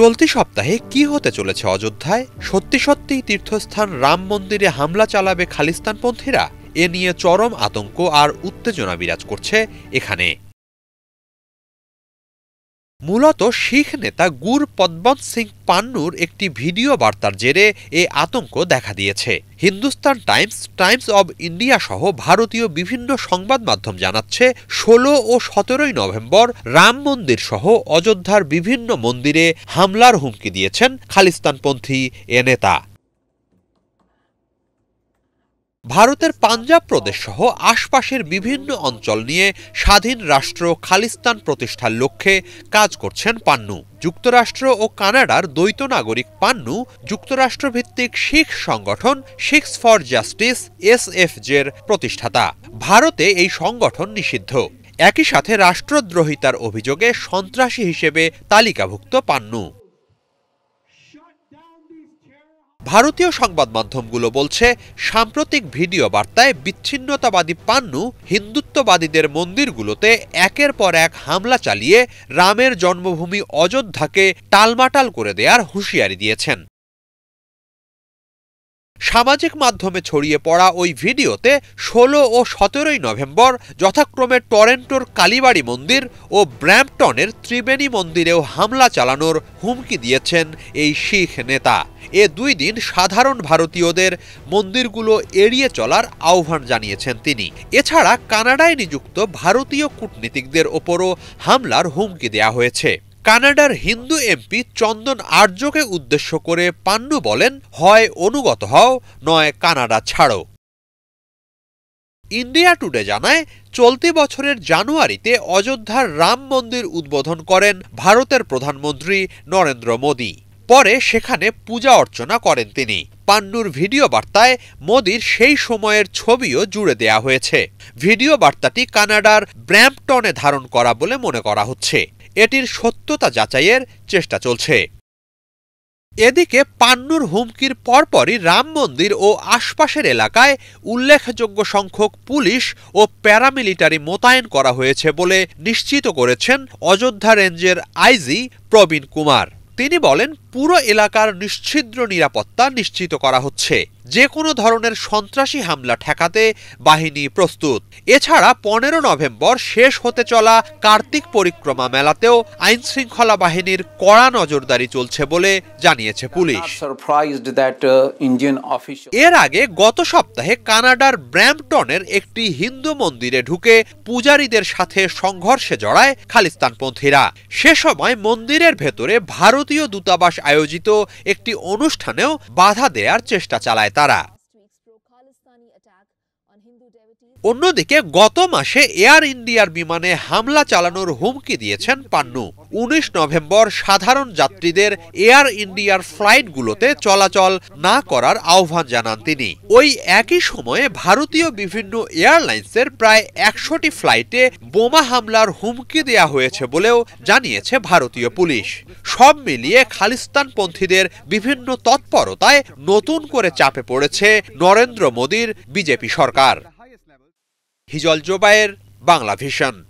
চলতি সপ্তাহে কি হতে চলেছে অযোধ্যায়? সত্যি সত্যিই তীর্থস্থান রাম মন্দিরে হামলা চালাবে খালিস্তানপন্থীরা? এ নিয়ে চরম আতঙ্ক আর উত্তেজনা বিরাজ করছে এখানে। মূলত শিখ নেতা গুরপতবন্ত সিং পান্নুর একটি ভিডিও বার্তার জেরে এ আতঙ্ক দেখা দিয়েছে। Hindustan Times, Times of India সহ ভারতীয় বিভিন্ন সংবাদ মাধ্যম জানাচ্ছে ১৬ ও ১৭ নভেম্বর রাম মন্দির সহ অযোধ্যার বিভিন্ন মন্দিরে হামলার হুমকি দিয়েছেন খালিস্তানপন্থী এ নেতা। ভারতের পাঞ্জাব প্রদেশ সহ আশপাশের বিভিন্ন অঞ্চল নিয়ে স্বাধীন রাষ্ট্র খালিস্তান প্রতিষ্ঠার লক্ষ্যে কাজ করছেন পান্নু। যুক্তরাষ্ট্র ও কানাডার দ্বৈত নাগরিক পান্নু যুক্তরাষ্ট্রভিত্তিক শিখ সংগঠন শিখস ফর জাস্টিস SFJ'র প্রতিষ্ঠাতা। ভারতে এই সংগঠন নিষিদ্ধ। একই সাথে রাষ্ট্রদ্রোহিতার অভিযোগে সন্ত্রাসী হিসেবে তালিকাভুক্ত পান্নু। ভারতীয় সংবাদ মাধ্যমগুলো বলছে, সাম্প্রতিক ভিডিও বার্তায় বিচ্ছিন্নতাবাদী পান্নু হিন্দুত্ববাদীদের মন্দিরগুলোতে একের পর এক হামলা চালিয়ে রামের জন্মভূমি অযোধ্যাকে টালমাটাল করে দেওয়ার হুঁশিয়ারি দিয়েছেন। সামাজিক মাধ্যমে ছড়িয়ে পড়া ওই ভিডিওতে ১৬ ও ১৭ নভেম্বর যথাক্রমে টরেন্টোর কালীবাড়ি মন্দির ও ব্র্যাম্পটনের ত্রিবেণী মন্দিরেও হামলা চালানোর হুমকি দিয়েছেন এই শিখ নেতা। এ দুই দিন সাধারণ ভারতীয়দের মন্দিরগুলো এড়িয়ে চলার আহ্বান জানিয়েছেন তিনি। এছাড়া কানাডায় নিযুক্ত ভারতীয় কূটনীতিকদের ওপরও হামলার হুমকি দেয়া হয়েছে। কানাডার হিন্দু MP চন্দন আর্যকে উদ্দেশ্য করে পান্নু বলেন, হয় অনুগত হও, নয় কানাডা ছাড়ো। ইন্ডিয়া টুডে জানায়, চলতি বছরের জানুয়ারিতে অযোধ্যার রাম মন্দির উদ্বোধন করেন ভারতের প্রধানমন্ত্রী নরেন্দ্র মোদী। পরে সেখানে পূজা অর্চনা করেন তিনি। পান্নুর ভিডিও বার্তায় মোদির সেই সময়ের ছবিও জুড়ে দেয়া হয়েছে। ভিডিও বার্তাটি কানাডার ব্র্যাম্পটনে ধারণ করা বলে মনে করা হচ্ছে। এটির সত্যতা যাচাইয়ের চেষ্টা চলছে। এদিকে পান্নুর হুমকির পরপরই রাম মন্দির ও আশপাশের এলাকায় উল্লেখযোগ্য সংখ্যক পুলিশ ও প্যারামিলিটারি মোতায়েন করা হয়েছে বলে নিশ্চিত করেছেন অযোধ্যা রেঞ্জের IG প্রবীণ কুমার। তিনি বলেন, পুরো এলাকার নিশ্ছিদ্র নিরাপত্তা নিশ্চিত করা হচ্ছে। যে কোনো ধরনের সন্ত্রাসী হামলা ঠেকাতে বাহিনী প্রস্তুত। এছাড়া ১৫ নভেম্বর শেষ হতে চলা কার্তিক পরিক্রমা মেলাতেও আইনশৃঙ্খলা বাহিনীর কড়া নজরদারি চলছে বলে জানিয়েছে পুলিশ। এর আগে গত সপ্তাহে কানাডার ব্র্যাম্পটনের একটি হিন্দু মন্দিরে ঢুকে পূজারীদের সাথে সংঘর্ষে জড়ায় খালিস্তানপন্থীরা। সে সময় মন্দিরের ভেতরে ভারতীয় দূতাবাস আয়োজিত একটি অনুষ্ঠানেও বাধা দেওয়ার চেষ্টা চালায় তারা। অন্যদিকে গত মাসে এয়ার ইন্ডিয়ার বিমানে হামলা চালানোর হুমকি দিয়েছেন পান্নু। ১৯ নভেম্বর সাধারণ যাত্রীদের এয়ার ইন্ডিয়ার ফ্লাইটগুলোতে চলাচল না করার আহ্বান জানান তিনি। ওই একই সময়ে ভারতীয় বিভিন্ন এয়ারলাইন্সের প্রায় ১০০টি ফ্লাইটে বোমা হামলার হুমকি দেয়া হয়েছে বলেও জানিয়েছে ভারতীয় পুলিশ। সব মিলিয়ে খালিস্তানপন্থীদের বিভিন্ন তৎপরতায় নতুন করে চাপে পড়েছে নরেন্দ্র মোদীর বিজেপি সরকার। হিজল জোবায়ের, বাংলা ভিশন।